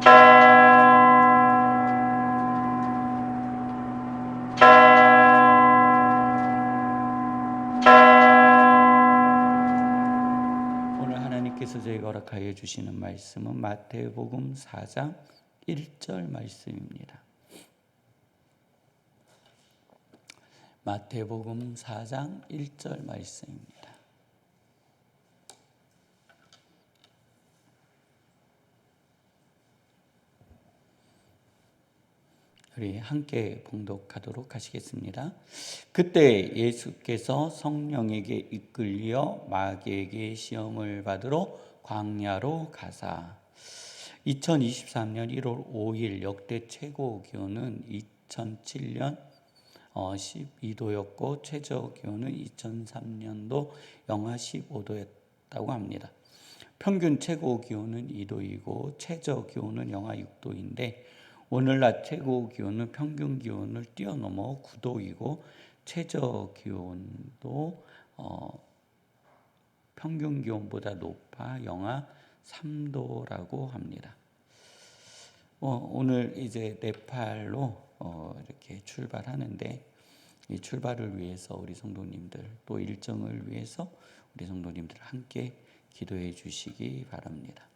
오늘 하나님께서 저희가 허락하여 주시는 말씀은 마태복음 4장 1절 말씀입니다. 마태복음 4장 1절 말씀입니다. 우리 함께 봉독하도록 하시겠습니다. 그때 예수께서 성령에게 이끌려 마귀에게 시험을 받으러 광야로 가사 2023년 1월 5일 역대 최고 기온은 2007년 12도였고 최저 기온은 2003년도 영하 15도였다고 합니다. 평균 최고 기온은 2도이고 최저 기온은 영하 6도인데 오늘날 최고 기온은 평균 기온을 뛰어넘어 9도이고 최저 기온도 평균 기온보다 높아 영하 3도라고 합니다. 오늘 이제 네팔로 이렇게 출발하는데 이 출발을 위해서 우리 성도님들 또 일정을 위해서 우리 성도님들 함께 기도해 주시기 바랍니다.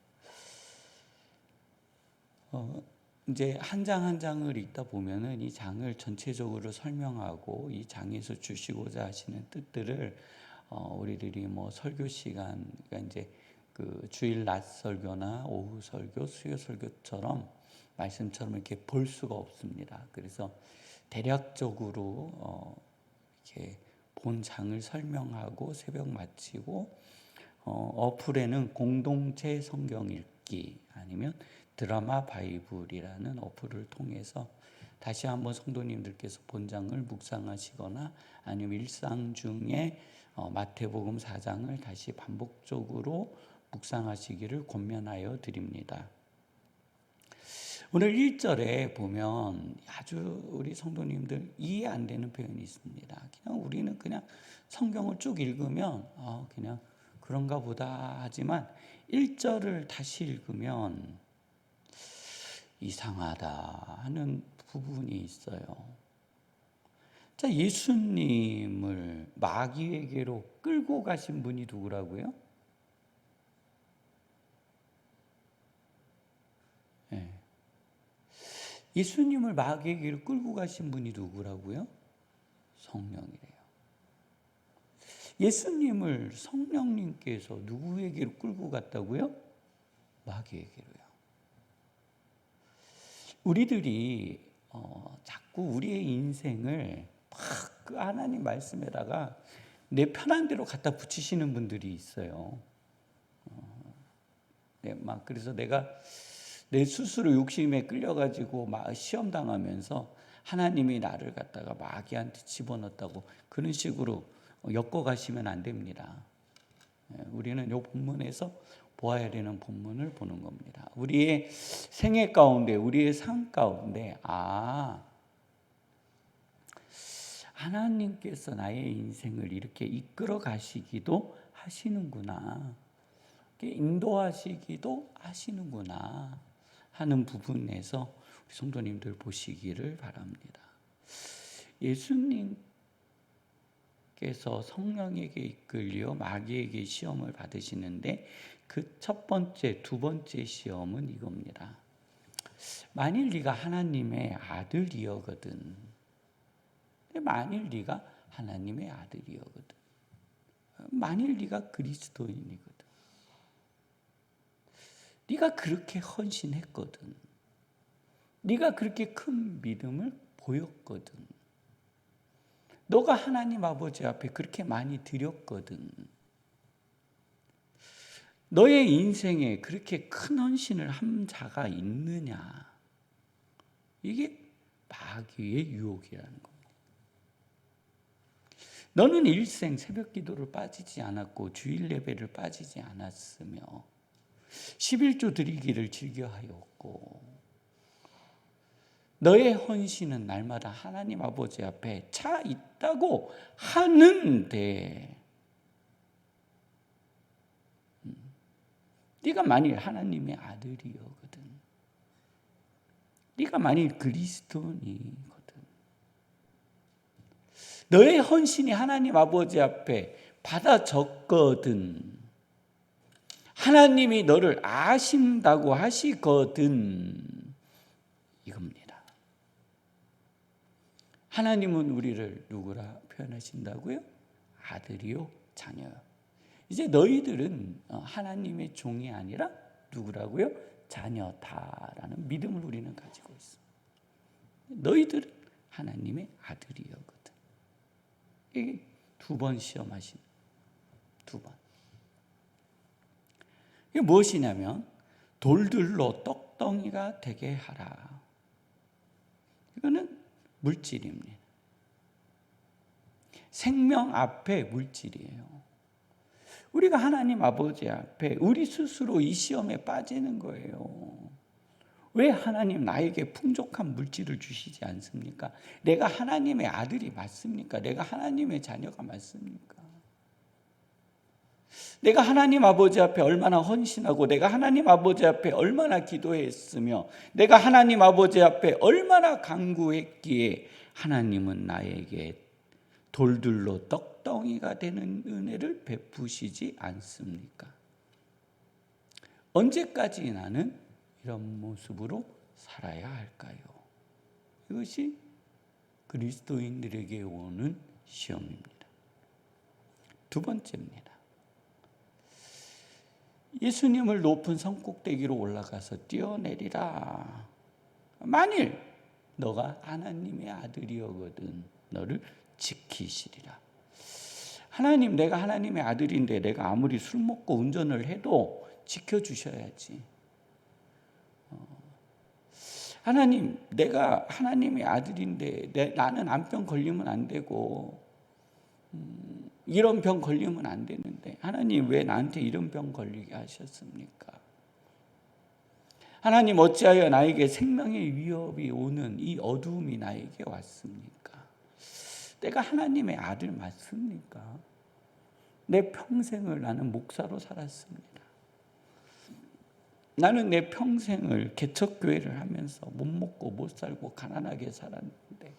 이제 한 장 한 장을 읽다 보면은 이 장을 전체적으로 설명하고 이 장에서 주시고자 하시는 뜻들을 우리들이 뭐 설교 시간, 그러니까 이제 그 주일 낮 설교나 오후 설교, 수요 설교처럼 말씀처럼 이렇게 볼 수가 없습니다. 그래서 대략적으로 이렇게 본 장을 설명하고 새벽 마치고 어플에는 공동체 성경 읽기 아니면 드라마 바이블이라는 어플을 통해서 다시 한번 성도님들께서 본장을 묵상하시거나 아니면 일상 중에 마태복음 4장을 다시 반복적으로 묵상하시기를 권면하여 드립니다. 오늘 1절에 보면 아주 우리 성도님들 이해 안 되는 표현이 있습니다. 그냥 우리는 그냥 성경을 쭉 읽으면 그냥 그런가 보다 하지만 1절을 다시 읽으면 이상하다 하는 부분이 있어요. 자, 예수님을 마귀에게로 끌고 가신 분이 누구라고요? 네. 예수님을 마귀에게로 끌고 가신 분이 누구라고요? 성령이래요. 예수님을 성령님께서 누구에게로 끌고 갔다고요? 마귀에게로요. 우리들이 자꾸 우리의 인생을 막 그 하나님 말씀에다가 내 편한 대로 갖다 붙이시는 분들이 있어요. 막 그래서 내가 내 스스로 욕심에 끌려가지고 막 시험 당하면서 하나님이 나를 갖다가 마귀한테 집어넣었다고 그런 식으로 엮어가시면 안 됩니다. 우리는 이 본문에서 보아야 되는 본문을 보는 겁니다. 우리의 생애 가운데, 우리의 삶 가운데, 하나님께서 나의 인생을 이렇게 이끌어 가시기도 하시는구나, 인도하시기도 하시는구나 하는 부분에서 우리 성도님들 보시기를 바랍니다. 예수님께서 성령에게 이끌려 마귀에게 시험을 받으시는데 그 첫 번째, 두 번째 시험은 이겁니다. 만일 네가 하나님의 아들이여거든. 만일 네가 하나님의 아들이여거든. 만일 네가 그리스도인이거든. 네가 그렇게 헌신했거든. 네가 그렇게 큰 믿음을 보였거든. 너가 하나님 아버지 앞에 그렇게 많이 드렸거든. 너의 인생에 그렇게 큰 헌신을 한 자가 있느냐? 이게 마귀의 유혹이라는 겁니다. 너는 일생 새벽 기도를 빠지지 않았고 주일 예배를 빠지지 않았으며 11조 드리기를 즐겨하였고 너의 헌신은 날마다 하나님 아버지 앞에 차 있다고 하는데 네가 만일 하나님의 아들이거든. 네가 만일 그리스도니거든. 너의 헌신이 하나님 아버지 앞에 받아졌거든. 하나님이 너를 아신다고 하시거든. 이겁니다. 하나님은 우리를 누구라 표현하신다고요? 아들이요, 자녀요. 이제 너희들은 하나님의 종이 아니라 누구라고요? 자녀다라는 믿음을 우리는 가지고 있어. 너희들은 하나님의 아들이거든. 이게 2번 시험하신 2번. 이게 무엇이냐면 돌들로 떡덩이가 되게 하라. 이거는 물질입니다. 생명 앞에 물질이에요. 우리가 하나님 아버지 앞에 우리 스스로 이 시험에 빠지는 거예요. 왜 하나님 나에게 풍족한 물질을 주시지 않습니까? 내가 하나님의 아들이 맞습니까? 내가 하나님의 자녀가 맞습니까? 내가 하나님 아버지 앞에 얼마나 헌신하고 내가 하나님 아버지 앞에 얼마나 기도했으며 내가 하나님 아버지 앞에 얼마나 간구했기에 하나님은 나에게 돌들로 떡덩이가 되는 은혜를 베푸시지 않습니까? 언제까지 나는 이런 모습으로 살아야 할까요? 이것이 그리스도인들에게 오는 시험입니다. 2번째입니다. 예수님을 높은 산꼭대기로 올라가서 뛰어내리라. 만일 너가 하나님의 아들이거든 너를 지키시리라. 하나님, 내가 하나님의 아들인데 내가 아무리 술 먹고 운전을 해도 지켜주셔야지. 하나님, 내가 하나님의 아들인데 나는 암병 걸리면 안 되고 이런 병 걸리면 안 되는데 하나님 왜 나한테 이런 병 걸리게 하셨습니까? 하나님 어찌하여 나에게 생명의 위협이 오는 이 어두움이 나에게 왔습니까? 내가 하나님의 아들 맞습니까? 내 평생을 나는 목사로 살았습니다. 나는 내 평생을 개척교회를 하면서 못 먹고 못 살고 가난하게 살았는데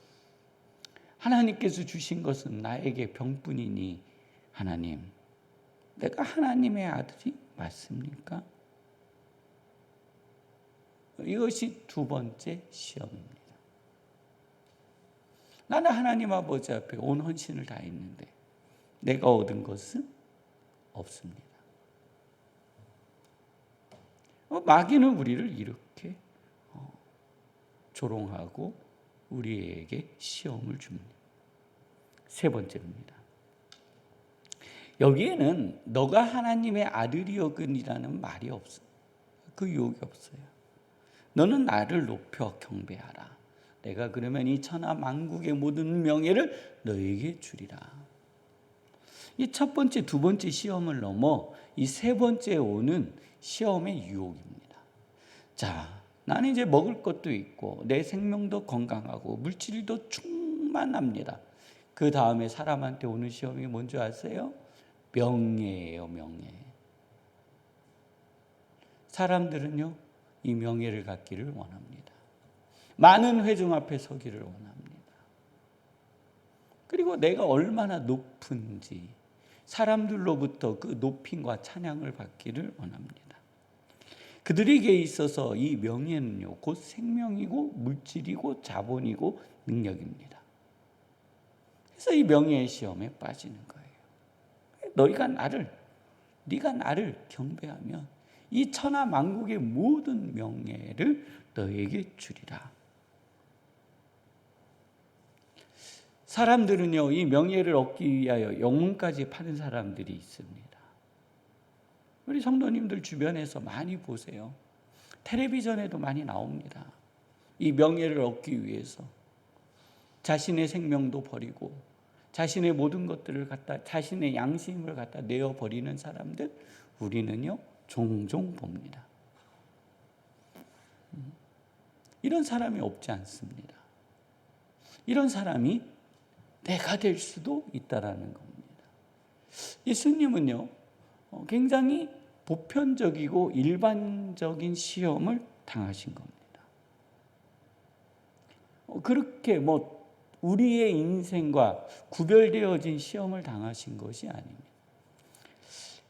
하나님께서 주신 것은 나에게 병뿐이니 하나님, 내가 하나님의 아들이 맞습니까? 이것이 2번째 시험입니다. 나는 하나님 아버지 앞에 온 헌신을 다했는데 내가 얻은 것은 없습니다. 마귀는 우리를 이렇게 조롱하고 우리에게 시험을 줍니다. 3번째입니다. 여기에는 너가 하나님의 아들이여근이라는 말이 없어요. 그 유혹이 없어요. 너는 나를 높여 경배하라. 내가 그러면 이 천하 만국의 모든 명예를 너에게 주리라. 이 첫 번째, 2번째 시험을 넘어 이 3번째 오는 시험의 유혹입니다. 자, 나는 이제 먹을 것도 있고 내 생명도 건강하고 물질도 충만합니다. 그 다음에 사람한테 오는 시험이 뭔지 아세요? 명예예요, 명예. 사람들은요, 이 명예를 갖기를 원합니다. 많은 회중 앞에 서기를 원합니다. 그리고 내가 얼마나 높은지 사람들로부터 그 높임과 찬양을 받기를 원합니다. 그들에게 있어서 이 명예는요, 곧 생명이고 물질이고 자본이고 능력입니다. 그래서 이 명예의 시험에 빠지는 거예요. 네가 나를 경배하면 이 천하 만국의 모든 명예를 너에게 주리라. 사람들은요, 이 명예를 얻기 위하여 영혼까지 파는 사람들이 있습니다. 우리 성도님들 주변에서 많이 보세요. 텔레비전에도 많이 나옵니다. 이 명예를 얻기 위해서 자신의 생명도 버리고 자신의 모든 것들을 갖다, 자신의 양심을 갖다 내어버리는 사람들 우리는요 종종 봅니다. 이런 사람이 없지 않습니다. 이런 사람이 내가 될 수도 있다라는 겁니다. 예수님은요 굉장히 보편적이고 일반적인 시험을 당하신 겁니다. 그렇게 우리의 인생과 구별되어진 시험을 당하신 것이 아닙니다.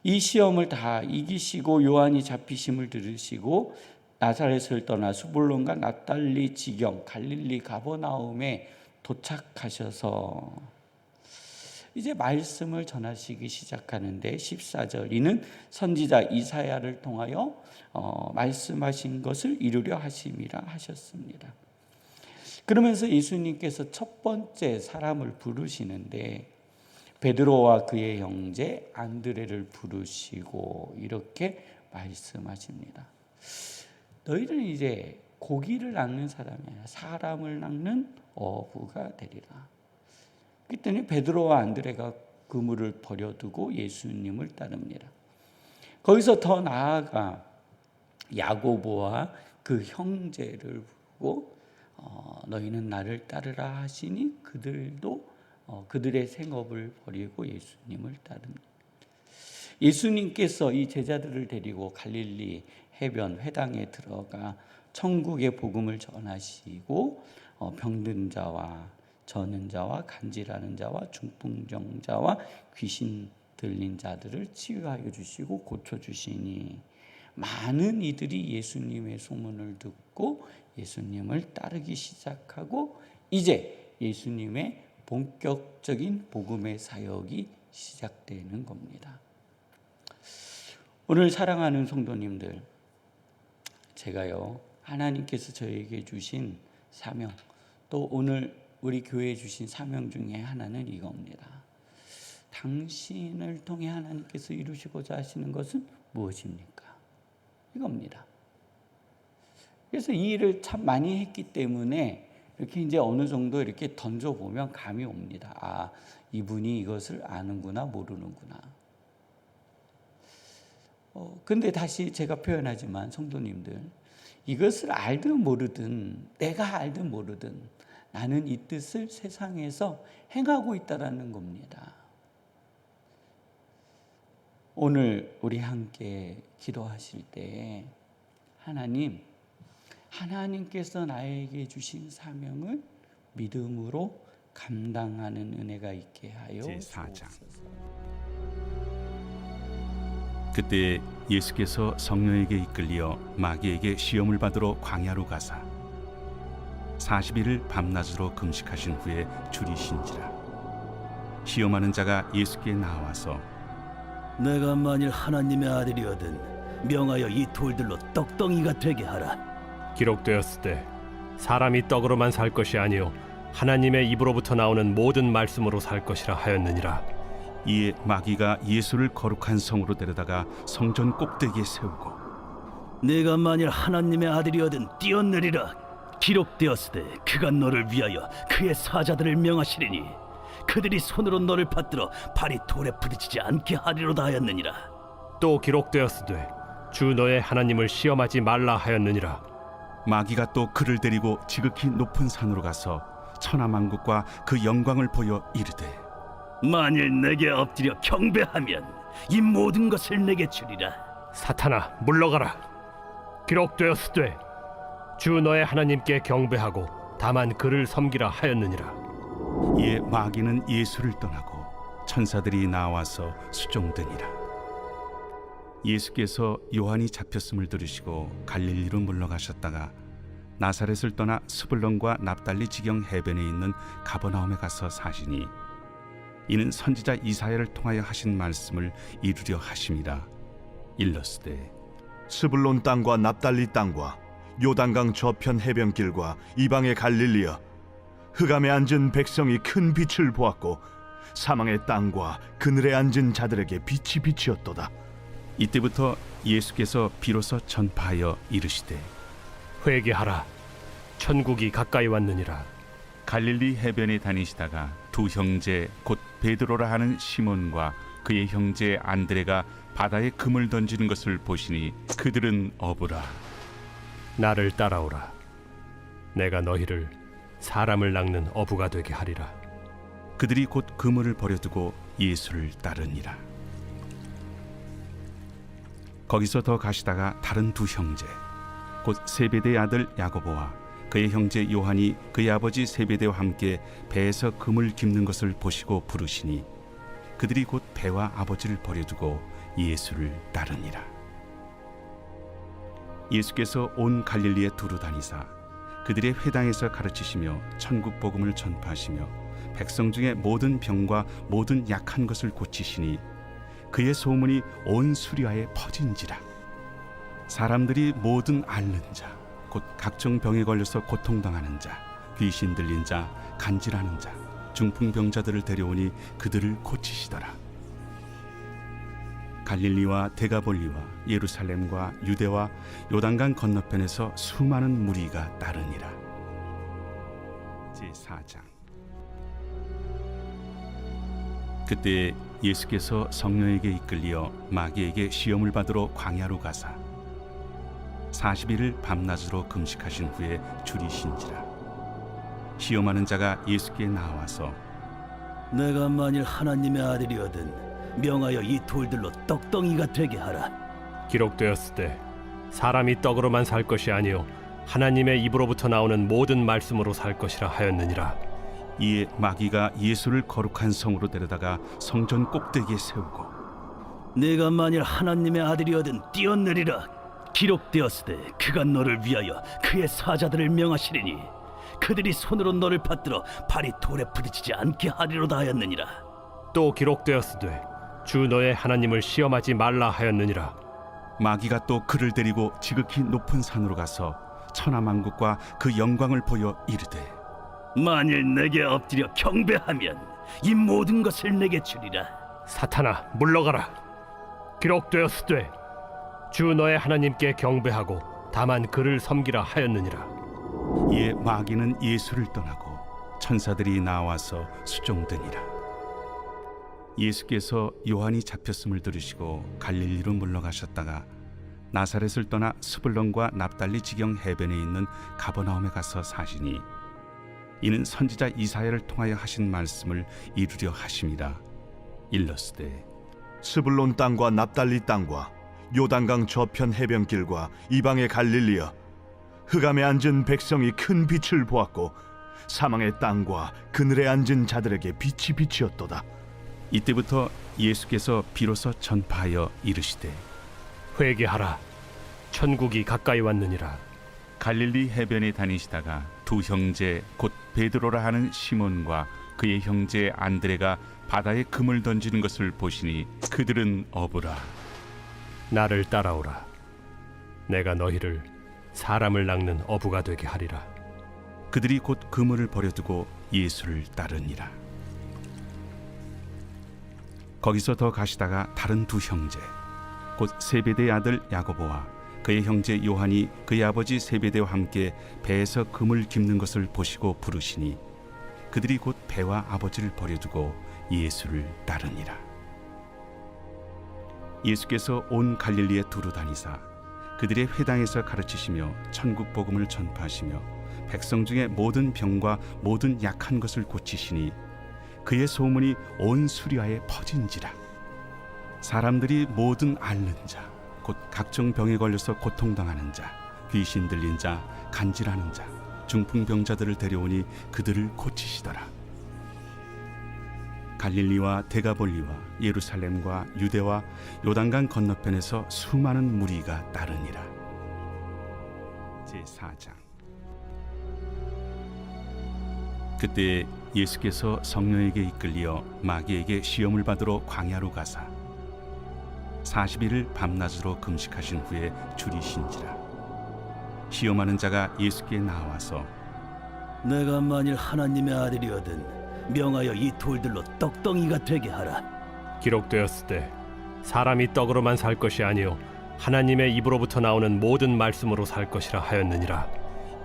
이 시험을 다 이기시고 요한이 잡히심을 들으시고 나사렛을 떠나 수불론과 납달리 지경 갈릴리 가버나움에 도착하셔서 이제 말씀을 전하시기 시작하는데 14절 이는 선지자 이사야를 통하여 말씀하신 것을 이루려 하심이라 하셨습니다. 그러면서 예수님께서 첫 번째 사람을 부르시는데 베드로와 그의 형제 안드레를 부르시고 이렇게 말씀하십니다. 너희는 이제 고기를 낚는 사람이 아니라 사람을 낚는 어부가 되리라. 그랬더니 베드로와 안드레가 그물을 버려두고 예수님을 따릅니다. 거기서 더 나아가 야고보와 그 형제를 부르고 너희는 나를 따르라 하시니 그들도 그들의 생업을 버리고 예수님을 따릅니다. 예수님께서 이 제자들을 데리고 갈릴리 해변 회당에 들어가 천국의 복음을 전하시고 병든 자와 저는 자와 간질하는 자와 중풍병 자와 귀신 들린 자들을 치유하여 주시고 고쳐 주시니 많은 이들이 예수님의 소문을 듣고 예수님을 따르기 시작하고 이제 예수님의 본격적인 복음의 사역이 시작되는 겁니다. 오늘 사랑하는 성도님들, 제가요 하나님께서 저에게 주신 사명, 또 오늘 우리 교회에 주신 사명 중에 하나는 이겁니다. 당신을 통해 하나님께서 이루시고자 하시는 것은 무엇입니까? 이겁니다. 그래서 이 일을 참 많이 했기 때문에 이렇게 이제 어느 정도 이렇게 던져보면 감이 옵니다. 아, 이분이 이것을 아는구나, 모르는구나. 근데 다시 제가 표현하지만 성도님들, 이것을 알든 모르든 내가 알든 모르든 나는 이 뜻을 세상에서 행하고 있다라는 겁니다. 오늘 우리 함께 기도하실 때 하나님께서 나에게 주신 사명을 믿음으로 감당하는 은혜가 있게 하여 제4장. 그때 예수께서 성령에게 이끌려 마귀에게 시험을 받으러 광야로 가사 40일을 밤낮으로 금식하신 후에 줄이신지라. 시험하는 자가 예수께 나와서 내가 만일 하나님의 아들이거든 명하여 이 돌들로 떡덩이가 되게 하라. 기록되었을 때 사람이 떡으로만 살 것이 아니요 하나님의 입으로부터 나오는 모든 말씀으로 살 것이라 하였느니라. 이에 마귀가 예수를 거룩한 성으로 데려다가 성전 꼭대기에 세우고 내가 만일 하나님의 아들이거든 뛰어내리라. 기록되었으되 그가 너를 위하여 그의 사자들을 명하시리니 그들이 손으로 너를 받들어 발이 돌에 부딪히지 않게 하리로다 하였느니라. 또 기록되었으되 주 너의 하나님을 시험하지 말라 하였느니라. 마귀가 또 그를 데리고 지극히 높은 산으로 가서 천하만국과 그 영광을 보여 이르되 만일 내게 엎드려 경배하면 이 모든 것을 내게 주리라. 사탄아 물러가라. 기록되었으되 주 너의 하나님께 경배하고 다만 그를 섬기라 하였느니라. 이에 마귀는 예수를 떠나고 천사들이 나와서 수종드니라. 예수께서 요한이 잡혔음을 들으시고 갈릴리로 물러가셨다가 나사렛을 떠나 스불론과 납달리 지경 해변에 있는 가버나움에 가서 사시니 이는 선지자 이사야를 통하여 하신 말씀을 이루려 하심이라. 일러스되 스불론 땅과 납달리 땅과 요단강 저편 해변길과 이방의 갈릴리여, 흑암에 앉은 백성이 큰 빛을 보았고 사망의 땅과 그늘에 앉은 자들에게 빛이 비치었도다. 이때부터 예수께서 비로소 전파하여 이르시되 회개하라. 천국이 가까이 왔느니라. 갈릴리 해변에 다니시다가 두 형제 곧 베드로라 하는 시몬과 그의 형제 안드레가 바다에 금을 던지는 것을 보시니 그들은 어부라. 나를 따라오라. 내가 너희를 사람을 낚는 어부가 되게 하리라. 그들이 곧 그물을 버려두고 예수를 따르니라. 거기서 더 가시다가 다른 두 형제 곧 세베대의 아들 야고보와 그의 형제 요한이 그의 아버지 세베대와 함께 배에서 금을 깁는 것을 보시고 부르시니 그들이 곧 배와 아버지를 버려두고 예수를 따르니라. 예수께서 온 갈릴리에 두루 다니사 그들의 회당에서 가르치시며 천국 복음을 전파하시며 백성 중에 모든 병과 모든 약한 것을 고치시니 그의 소문이 온 수리아에 퍼진지라. 사람들이 모든 앓는 자 곧 각종 병에 걸려서 고통당하는 자, 귀신 들린 자, 간질하는 자, 중풍병자들을 데려오니 그들을 고치시더라. 갈릴리와 데가볼리와 예루살렘과 유대와 요단강 건너편에서 수많은 무리가 따르니라. 제4장. 그때 예수께서 성령에게 이끌려 마귀에게 시험을 받으러 광야로 가사 40일을 밤낮으로 금식하신 후에 줄이신지라. 시험하는 자가 예수께 나와서 내가 만일 하나님의 아들이거든 명하여 이 돌들로 떡덩이가 되게 하라. 기록되었을 때 사람이 떡으로만 살 것이 아니요 하나님의 입으로부터 나오는 모든 말씀으로 살 것이라 하였느니라. 이에 마귀가 예수를 거룩한 성으로 데려다가 성전 꼭대기에 세우고 내가 만일 하나님의 아들이거든 뛰어내리라. 기록되었으되 그가 너를 위하여 그의 사자들을 명하시리니 그들이 손으로 너를 받들어 발이 돌에 부딪히지 않게 하리로다 하였느니라. 또 기록되었으되 주 너의 하나님을 시험하지 말라 하였느니라. 마귀가 또 그를 데리고 지극히 높은 산으로 가서 천하만국과 그 영광을 보여 이르되 만일 내게 엎드려 경배하면 이 모든 것을 내게 주리라. 사탄아 물러가라. 기록되었으되 주 너의 하나님께 경배하고 다만 그를 섬기라 하였느니라. 이에 마귀는 예수를 떠나고 천사들이 나와서 수종드니라. 예수께서 요한이 잡혔음을 들으시고 갈릴리로 물러가셨다가 나사렛을 떠나 스불론과 납달리 지경 해변에 있는 가버나움에 가서 사시니 이는 선지자 이사야를 통하여 하신 말씀을 이루려 하심이라. 일러스되 스불론 땅과 납달리 땅과 요단강 저편 해변길과 이방의 갈릴리여, 흑암에 앉은 백성이 큰 빛을 보았고 사망의 땅과 그늘에 앉은 자들에게 빛이 비치었도다. 이때부터 예수께서 비로소 전파하여 이르시되 회개하라. 천국이 가까이 왔느니라. 갈릴리 해변에 다니시다가 두 형제 곧 베드로라 하는 시몬과 그의 형제 안드레가 바다에 금을 던지는 것을 보시니 그들은 어부라. 나를 따라오라. 내가 너희를 사람을 낚는 어부가 되게 하리라. 그들이 곧 그물을 버려두고 예수를 따르니라. 거기서 더 가시다가 다른 두 형제 곧 세베대의 아들 야고보와 그의 형제 요한이 그의 아버지 세베대와 함께 배에서 금을 깁는 것을 보시고 부르시니 그들이 곧 배와 아버지를 버려두고 예수를 따르니라. 예수께서 온 갈릴리에 두루 다니사 그들의 회당에서 가르치시며 천국 복음을 전파하시며 백성 중에 모든 병과 모든 약한 것을 고치시니 그의 소문이 온 수리아에 퍼진지라. 사람들이 모든 앓는 자 곧 각종 병에 걸려서 고통당하는 자, 귀신 들린 자, 간질하는 자, 중풍병자들을 데려오니 그들을 고치시더라. 갈릴리와 데가볼리와 예루살렘과 유대와 요단강 건너편에서 수많은 무리가 따르니라. 제4장. 그때 예수께서 성령에게 이끌려 마귀에게 시험을 받으러 광야로 가사 40일을 밤낮으로 금식하신 후에 줄이신지라. 시험하는 자가 예수께 나와서 내가 만일 하나님의 아들이거든 명하여 이 돌들로 떡덩이가 되게 하라. 기록되었을 때 사람이 떡으로만 살 것이 아니요 하나님의 입으로부터 나오는 모든 말씀으로 살 것이라 하였느니라.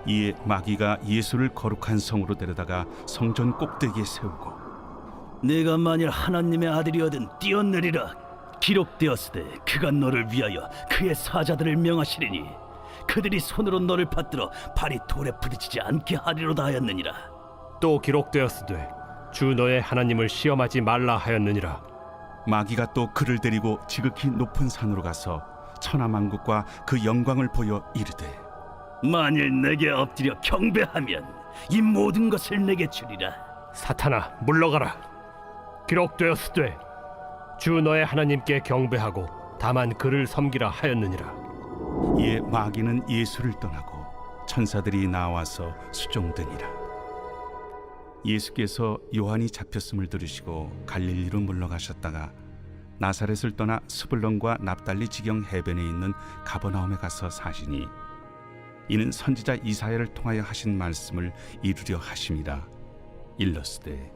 이에 마귀가 예수를 거룩한 성으로 데려다가 성전 꼭대기에 세우고 내가 만일 하나님의 아들이거든 뛰어내리라. 기록되었으되 그가 너를 위하여 그의 사자들을 명하시리니 그들이 손으로 너를 받들어 발이 돌에 부딪히지 않게 하리로다 하였느니라. 또 기록되었으되 주 너의 하나님을 시험하지 말라 하였느니라. 마귀가 또 그를 데리고 지극히 높은 산으로 가서 천하만국과 그 영광을 보여 이르되 만일 내게 엎드려 경배하면 이 모든 것을 내게 주리라. 사탄아, 물러가라. 기록되었으되 주 너의 하나님께 경배하고 다만 그를 섬기라 하였느니라. 이에 마귀는 예수를 떠나고 천사들이 나와서 수종드니라. 예수께서 요한이 잡혔음을 들으시고 갈릴리로 물러가셨다가 나사렛을 떠나 스불론과 납달리 지경 해변에 있는 가버나움에 가서 사시니 이는 선지자 이사야를 통하여 하신 말씀을 이루려 하심이라. 일러스되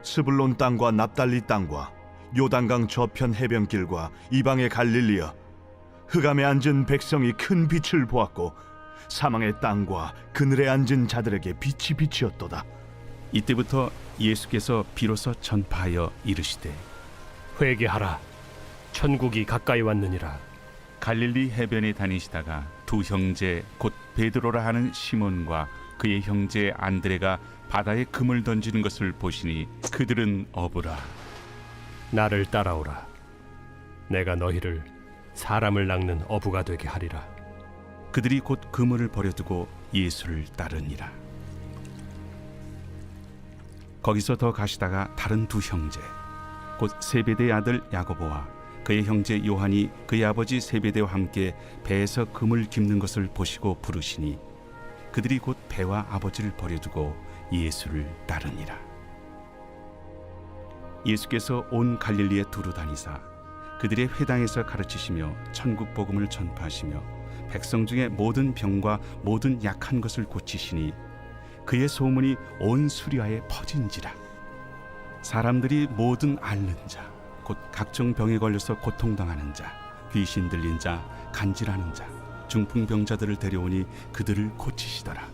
스불론 땅과 납달리 땅과 요단강 저편 해변길과 이방의 갈릴리여, 흑암에 앉은 백성이 큰 빛을 보았고 사망의 땅과 그늘에 앉은 자들에게 빛이 비치었도다. 이때부터 예수께서 비로소 전파하여 이르시되 회개하라. 천국이 가까이 왔느니라. 갈릴리 해변에 다니시다가 두 형제 곧 베드로라 하는 시몬과 그의 형제 안드레가 바다에 금을 던지는 것을 보시니 그들은 어부라. 나를 따라오라. 내가 너희를 사람을 낚는 어부가 되게 하리라. 그들이 곧 그물을 버려두고 예수를 따르니라. 거기서 더 가시다가 다른 두 형제 곧 세베대의 아들 야고보와 그의 형제 요한이 그의 아버지 세베대와 함께 배에서 금을 깁는 것을 보시고 부르시니 그들이 곧 배와 아버지를 버려두고 예수를 따르니라. 예수께서 온 갈릴리에 두루 다니사 그들의 회당에서 가르치시며 천국 복음을 전파하시며 백성 중에 모든 병과 모든 약한 것을 고치시니 그의 소문이 온 수리아에 퍼진지라. 사람들이 모든 앓는 자 곧 각종 병에 걸려서 고통당하는 자, 귀신 들린 자, 간질하는 자, 중풍병자들을 데려오니 그들을 고치시더라.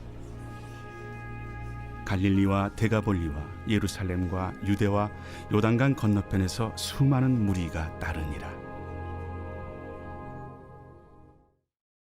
갈릴리와 데가볼리와 예루살렘과 유대와 요단강 건너편에서 수많은 무리가 따르니라.